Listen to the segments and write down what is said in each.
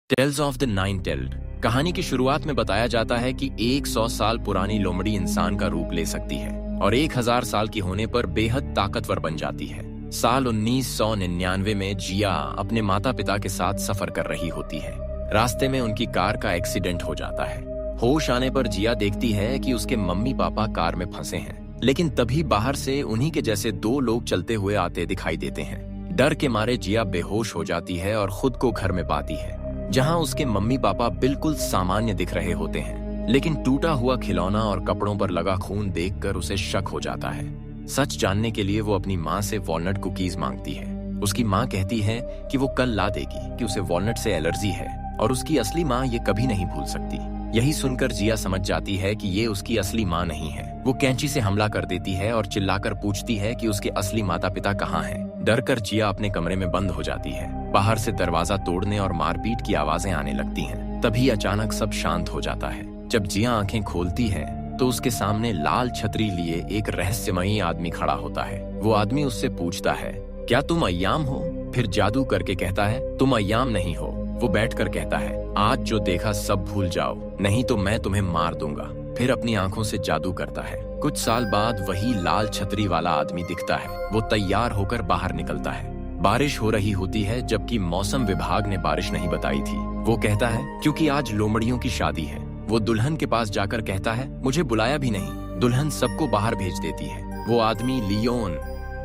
Tales of the nine tailed. कहानी की शुरुआत में बताया जाता है कि 100 साल पुरानी लोमड़ी इंसान का रूप ले सकती है और 1000 साल की होने पर बेहद ताकतवर बन जाती है। साल 1999 में जिया अपने माता पिता के साथ सफर कर रही होती है। रास्ते में उनकी कार का एक्सीडेंट हो जाता है। होश आने पर जिया देखती है कि उसके मम्मी पापा कार में फंसे हैं, लेकिन तभी बाहर से उन्हीं के जैसे दो लोग चलते हुए आते दिखाई देते हैं। डर के मारे जिया बेहोश हो जाती है और खुद को घर में पाती है, जहां उसके मम्मी पापा बिल्कुल सामान्य दिख रहे होते हैं, लेकिन टूटा हुआ खिलौना और कपड़ों पर लगा खून देखकर उसे शक हो जाता है। सच जानने के लिए वो अपनी माँ से वॉलनट कुकीज मांगती है। उसकी माँ कहती है कि वो कल ला देगी, कि उसे वॉलनट से एलर्जी है और उसकी असली माँ ये कभी नहीं भूल सकती। यही सुनकर जिया समझ जाती है कि ये उसकी असली माँ नहीं है। वो कैंची से हमला कर देती है और चिल्लाकर पूछती है कि उसके असली माता पिता कहाँ हैं। डर कर जिया अपने कमरे में बंद हो जाती है। बाहर से दरवाजा तोड़ने और मारपीट की आवाजें आने लगती हैं। तभी अचानक सब शांत हो जाता है। जब जिया आंखें खोलती है तो उसके सामने लाल छतरी लिए एक रहस्यमयी आदमी खड़ा होता है। वो आदमी उससे पूछता है, क्या तुम अय्याम हो? फिर जादू करके कहता है, तुम अय्याम नहीं हो। वो बैठकर कहता है, आज जो देखा सब भूल जाओ, नहीं तो मैं तुम्हें मार दूंगा। फिर अपनी आंखों से जादू करता है। कुछ साल बाद वही लाल छतरी वाला आदमी दिखता है। वो तैयार होकर बाहर निकलता है। बारिश हो रही होती है, जबकि मौसम विभाग ने बारिश नहीं बताई थी। वो कहता है, क्योंकि आज लोमड़ियों की शादी है। वो दुल्हन के पास जाकर कहता है, मुझे बुलाया भी नहीं। दुल्हन सबको बाहर भेज देती है। वो आदमी लियोन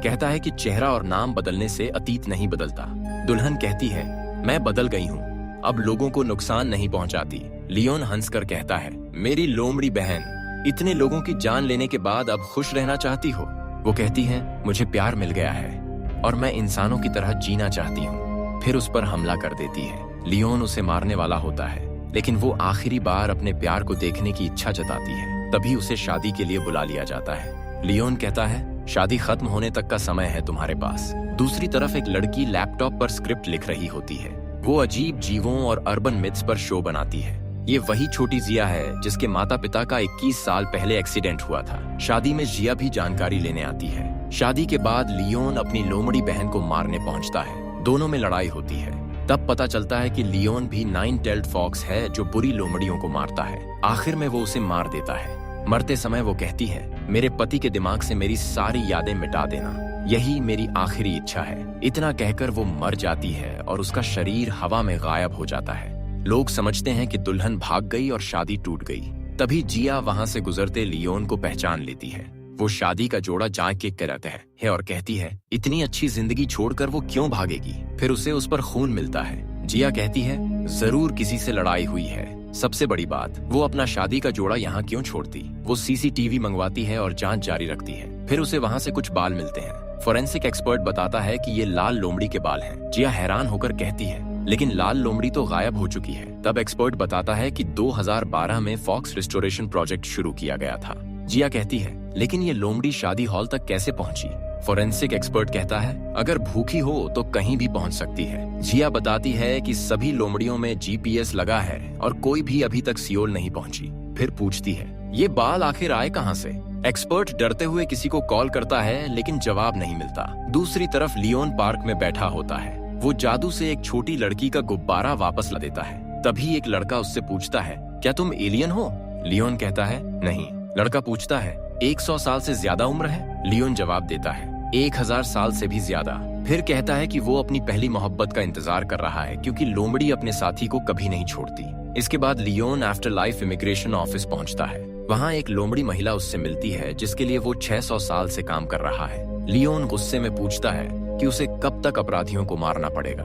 कहता है कि चेहरा और नाम बदलने से अतीत नहीं बदलता। दुल्हन कहती है, मैं बदल गई हूँ, अब लोगों को नुकसान नहीं पहुँचाती। लियोन हंसकर कहता है, मेरी लोमड़ी बहन, इतने लोगों की जान लेने के बाद अब खुश रहना चाहती हो? वो कहती है, मुझे प्यार मिल गया है और मैं इंसानों की तरह जीना चाहती हूँ। फिर उस पर हमला कर देती है। लियोन उसे मारने वाला होता है, लेकिन वो आखिरी बार अपने प्यार को देखने की इच्छा जताती है। तभी उसे शादी के लिए बुला लिया जाता है। लियोन कहता है, शादी खत्म होने तक का समय है तुम्हारे पास। दूसरी तरफ एक लड़की लैपटॉप पर स्क्रिप्ट लिख रही होती है। वो अजीब जीवों और अर्बन मिथ्स पर शो बनाती है। ये वही छोटी जिया है जिसके माता पिता का 21 साल पहले एक्सीडेंट हुआ था। शादी में जिया भी जानकारी लेने आती है। शादी के बाद लियोन अपनी लोमड़ी बहन को मारने पहुंचता है। दोनों में लड़ाई होती है। तब पता चलता है कि लियोन भी नाइन टेल्ड फॉक्स है जो बुरी लोमड़ियों को मारता है। आखिर में वो उसे मार देता है। मरते समय वो कहती है, मेरे पति के दिमाग से मेरी सारी यादें मिटा देना, यही मेरी आखिरी इच्छा है। इतना कहकर वो मर जाती है और उसका शरीर हवा में गायब हो जाता है। लोग समझते हैं कि दुल्हन भाग गई और शादी टूट गई। तभी जिया वहां से गुजरते लियोन को पहचान लेती है। वो शादी का जोड़ा जांच के रहता है और कहती है, इतनी अच्छी जिंदगी छोड़कर वो क्यों भागेगी? फिर उसे उस पर खून मिलता है। जिया कहती है, जरूर किसी से लड़ाई हुई है। सबसे बड़ी बात, वो अपना शादी का जोड़ा यहाँ क्यों छोड़ती? वो सीसीटीवी मंगवाती है और जांच जारी रखती है। फिर उसे वहाँ से कुछ बाल मिलते हैं। फोरेंसिक एक्सपर्ट बताता है कि ये लाल लोमड़ी के बाल हैं। जिया हैरान होकर कहती है, लेकिन लाल लोमड़ी तो गायब हो चुकी है। तब एक्सपर्ट बताता है कि 2012 में फॉक्स रिस्टोरेशन प्रोजेक्ट शुरू किया गया था। जिया कहती है, लेकिन ये लोमड़ी शादी हॉल तक कैसे पहुंची? फोरेंसिक एक्सपर्ट कहता है, अगर भूखी हो तो कहीं भी पहुंच सकती है। जिया बताती है कि सभी लोमड़ियों में जीपीएस लगा है और कोई भी अभी तक सियोल नहीं पहुंची। फिर पूछती है, ये बाल आखिर आए कहां से? एक्सपर्ट डरते हुए किसी को कॉल करता है, लेकिन जवाब नहीं मिलता। दूसरी तरफ लियोन पार्क में बैठा होता है। वो जादू से एक छोटी लड़की का गुब्बारा वापस ला देता है। तभी एक लड़का उससे पूछता है, क्या तुम एलियन हो? लियोन कहता है, नहीं। लड़का पूछता है, 100 साल से ज्यादा उम्र है? लियोन जवाब देता है, 1000 साल से भी ज्यादा। फिर कहता है कि वो अपनी पहली मोहब्बत का इंतजार कर रहा है, क्योंकि लोमड़ी अपने साथी को कभी नहीं छोड़ती। इसके बाद Leon after life immigration office पहुंचता है। वहाँ एक लोमड़ी महिला उससे मिलती है, जिसके लिए वो 600 साल से काम कर रहा है। लियोन गुस्से में पूछता है कि उसे कब तक अपराधियों को मारना पड़ेगा।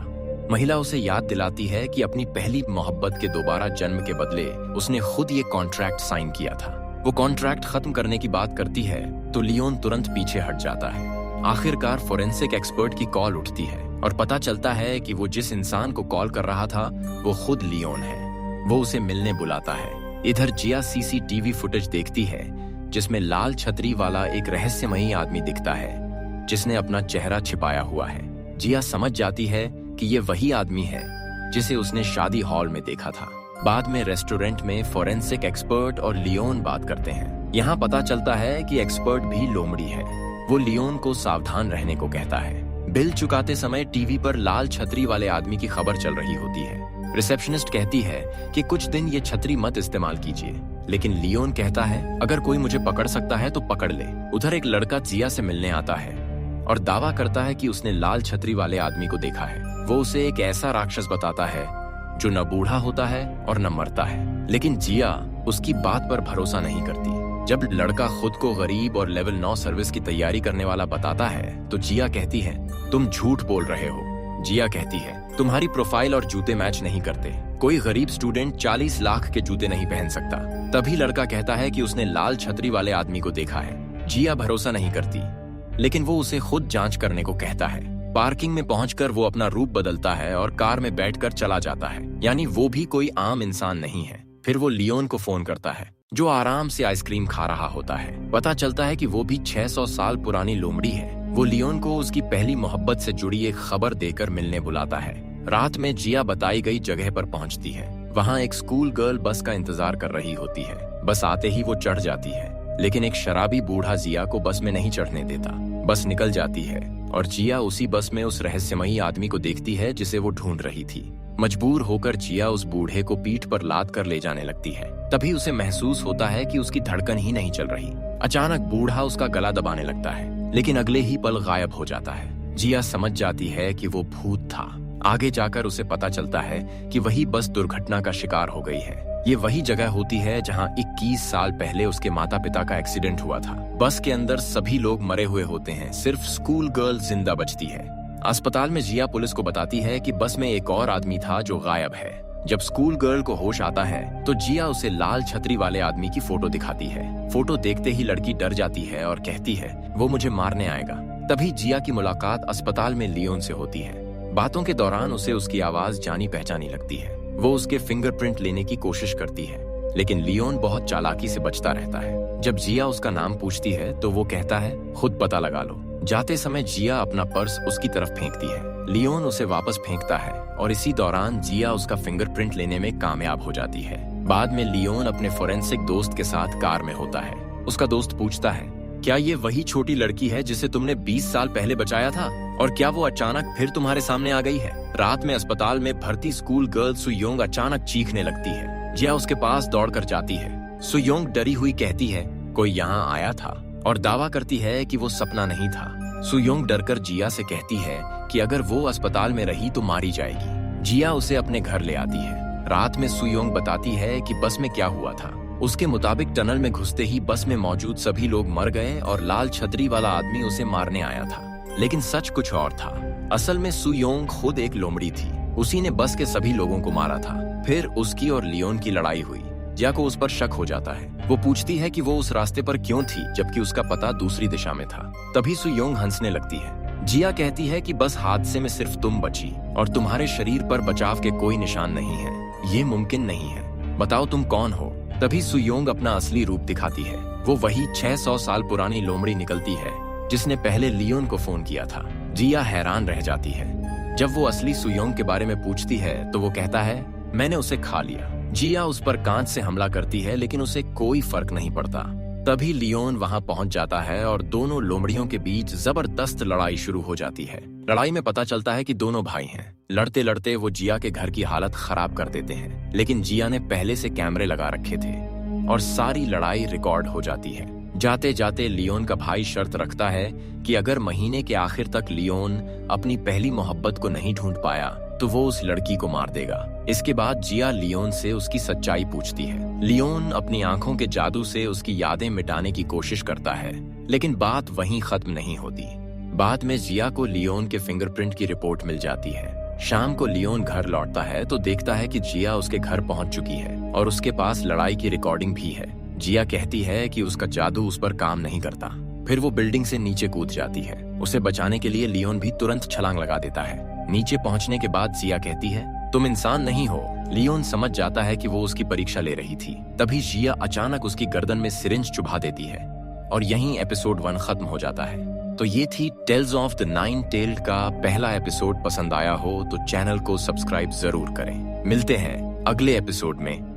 महिला उसे याद दिलाती है कि अपनी पहली मोहब्बत के दोबारा जन्म के बदले उसने खुद ये कॉन्ट्रैक्ट साइन किया था। वो कॉन्ट्रैक्ट खत्म करने की बात करती है तो लियोन तुरंत पीछे हट जाता है। आखिरकार फोरेंसिक एक्सपर्ट की कॉल उठती है और पता चलता है कि वो जिस इंसान को कॉल कर रहा था वो खुद लियोन है। वो उसे मिलने बुलाता है। इधर जिया सीसीटीवी फुटेज देखती है, जिसमें लाल छतरी वाला एक रहस्यमयी आदमी दिखता है, जिसने अपना चेहरा छिपाया हुआ है। जिया समझ जाती है कि ये वही आदमी है जिसे उसने शादी हॉल में देखा था। बाद में रेस्टोरेंट में फोरेंसिक एक्सपर्ट और लियोन बात करते हैं। यहाँ पता चलता है कि एक्सपर्ट भी लोमड़ी है। वो लियोन को सावधान रहने को कहता है। बिल चुकाते समय टीवी पर लाल छतरी वाले आदमी की खबर चल रही होती है। रिसेप्शनिस्ट कहती है कि कुछ दिन ये छतरी मत इस्तेमाल कीजिए, लेकिन लियोन कहता है अगर कोई मुझे पकड़ सकता है तो पकड़ ले। उधर एक लड़का जिया से मिलने आता है और दावा करता है कि उसने लाल छतरी वाले आदमी को देखा है। वो उसे एक ऐसा राक्षस बताता है जो न बूढ़ा होता है और न मरता है, लेकिन जिया उसकी बात पर भरोसा नहीं करती। जब लड़का खुद को गरीब और लेवल 9 सर्विस की तैयारी करने वाला बताता है तो जिया कहती है तुम झूठ बोल रहे हो। जिया कहती है तुम्हारी प्रोफाइल और जूते मैच नहीं करते, कोई गरीब स्टूडेंट 40 लाख के जूते नहीं पहन सकता। तभी लड़का कहता है कि उसने लाल छतरी वाले आदमी को देखा है। जिया भरोसा नहीं करती, लेकिन वो उसे खुद जांच करने को कहता है। पार्किंग में पहुंचकर वो अपना रूप बदलता है और कार में बैठकर चला जाता है, यानी वो भी कोई आम इंसान नहीं है। फिर वो लियोन को फोन करता है जो आराम से आइसक्रीम खा रहा होता है। पता चलता है कि वो भी 600 साल पुरानी लोमड़ी है। वो लियोन को उसकी पहली मोहब्बत से जुड़ी एक खबर देकर मिलने बुलाता है। रात में जिया बताई गई जगह पर पहुंचती है। वहाँ एक स्कूल गर्ल बस का इंतजार कर रही होती है। बस आते ही वो चढ़ जाती है, लेकिन एक शराबी बूढ़ा जिया को बस में नहीं चढ़ने देता। बस निकल जाती है और जिया उसी बस में उस रहस्यमयी आदमी को देखती है जिसे वो ढूंढ रही थी। मजबूर होकर जिया उस बूढ़े को पीठ पर लाद कर ले जाने लगती है। तभी उसे महसूस होता है कि उसकी धड़कन ही नहीं चल रही। अचानक बूढ़ा उसका गला दबाने लगता है, लेकिन अगले ही पल गायब हो जाता है। जिया समझ जाती है कि वो भूत था। आगे जाकर उसे पता चलता है कि वही बस दुर्घटना का शिकार हो गई है। ये वही जगह होती है जहां 21 साल पहले उसके माता पिता का एक्सीडेंट हुआ था। बस के अंदर सभी लोग मरे हुए होते हैं, सिर्फ स्कूल गर्ल जिंदा बचती है। अस्पताल में जिया पुलिस को बताती है कि बस में एक और आदमी था जो गायब है। जब स्कूल गर्ल को होश आता है तो जिया उसे लाल छतरी वाले आदमी की फोटो दिखाती है। फोटो देखते ही लड़की डर जाती है और कहती है वो मुझे मारने आएगा। तभी जिया की मुलाकात अस्पताल में लियोन से होती है। बातों के दौरान उसे उसकी आवाज जानी पहचानी लगती है। वो उसके फिंगरप्रिंट लेने की कोशिश करती है, लेकिन लियोन बहुत चालाकी से बचता रहता है। जब जिया उसका नाम पूछती है तो वो कहता है खुद पता लगा लो। जाते समय जिया अपना पर्स उसकी तरफ फेंकती है। लियोन उसे वापस फेंकता है और इसी दौरान जिया उसका फिंगरप्रिंट लेने में कामयाब हो जाती है। बाद में लियोन अपने फोरेंसिक दोस्त के साथ कार में होता है। उसका दोस्त पूछता है क्या ये वही छोटी लड़की है जिसे तुमने 20 साल पहले बचाया था, और क्या वो अचानक फिर तुम्हारे सामने आ गई है? रात में अस्पताल में भर्ती स्कूल गर्ल सुयोंग अचानक चीखने लगती है। जिया उसके पास दौड़कर जाती है। सुयोंग डरी हुई कहती है कोई यहाँ आया था, और दावा करती है कि वो सपना नहीं था। सुयोंग डरकर जिया से कहती है कि अगर वो अस्पताल में रही तो मारी जाएगी। जिया उसे अपने घर ले आती है। रात में सुयोंग बताती है कि बस में क्या हुआ था। उसके मुताबिक टनल में घुसते ही बस में मौजूद सभी लोग मर गए और लाल छतरी वाला आदमी उसे मारने आया था, लेकिन सच कुछ और था। असल में सुयोंग खुद एक लोमड़ी थी। उसी ने बस के सभी लोगों को मारा था। फिर उसकी और लियोन की लड़ाई हुई। जिया को उस पर शक हो जाता है। वो पूछती है कि वो उस रास्ते पर क्यों थी जबकि उसका पता दूसरी दिशा में था। तभी सुयोंग हंसने लगती है। जिया कहती है कि बस हादसे में सिर्फ तुम बची और तुम्हारे शरीर पर बचाव के कोई निशान नहीं है। ये मुमकिन नहीं है, बताओ तुम कौन हो? तभी सुयोंग अपना असली रूप दिखाती है। वो वही 600 साल पुरानी लोमड़ी निकलती है जिसने पहले लियोन को फोन किया था। जिया हैरान रह जाती है। जब वो असली सुयोंग के बारे में पूछती है तो वो कहता है मैंने उसे खा लिया। जिया उस पर कांच से हमला करती है, लेकिन उसे कोई फर्क नहीं पड़ता। तभी लियोन वहां पहुंच जाता है और दोनों लोमड़ियों के बीच जबरदस्त लड़ाई शुरू हो जाती है। लड़ाई में पता चलता है कि दोनों भाई हैं। लड़ते लड़ते वो जिया के घर की हालत खराब कर देते हैं, लेकिन जिया ने पहले से कैमरे लगा रखे थे और सारी लड़ाई रिकॉर्ड हो जाती है। जाते जाते लियोन का भाई शर्त रखता है कि अगर महीने के आखिर तक लियोन अपनी पहली मोहब्बत को नहीं ढूंढ पाया तो वो उस लड़की को मार देगा। इसके बाद जिया लियोन से उसकी सच्चाई पूछती है। लियोन अपनी आंखों के जादू से उसकी यादें मिटाने की कोशिश करता है, लेकिन बात वहीं खत्म नहीं होती। बाद में जिया को लियोन के फिंगरप्रिंट की रिपोर्ट मिल जाती है। शाम को लियोन घर लौटता है तो देखता है कि जिया उसके घर पहुंच चुकी है और उसके पास लड़ाई की रिकॉर्डिंग भी है। जिया कहती है कि उसका जादू उस पर काम नहीं करता। फिर वो बिल्डिंग से नीचे कूद जाती है। उसे बचाने के लिए लियोन भी तुरंत छलांग लगा देता है। नीचे पहुंचने के बाद जिया कहती है तुम इंसान नहीं हो। लियोन समझ जाता है कि वो उसकी परीक्षा ले रही थी। तभी जिया अचानक उसकी गर्दन में सिरिंज चुभा देती है और यहीं एपिसोड 1 खत्म हो जाता है। तो ये थी tales of the nine tailed का पहला एपिसोड। पसंद आया हो तो चैनल को सब्सक्राइब जरूर करें। मिलते हैं अगले एपिसोड में।